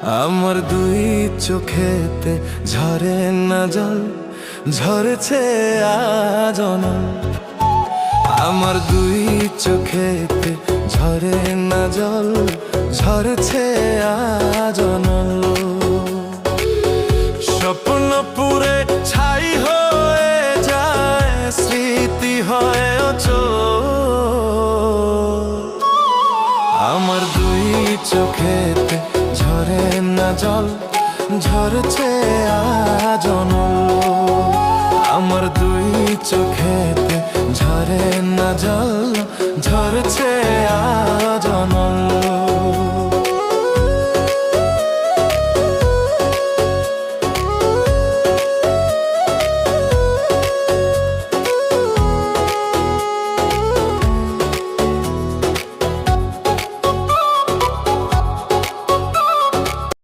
আমার দুই চোখেতে ঝরে না জল, ঝরেছে আজ অনল। আমার দুই চোখেতে ঝরে না জল, ঝরেছে আজ অনল। স্বপ্ন পুরে ছাই হয়ে যায়, স্মৃতি হয় অচল। আমার দুই চোখেতে ঝরে না জল, ঝরছে আজ অনল। আমার দুই চোখেতে ঝরে না জল, ঝরছে আজ অনল।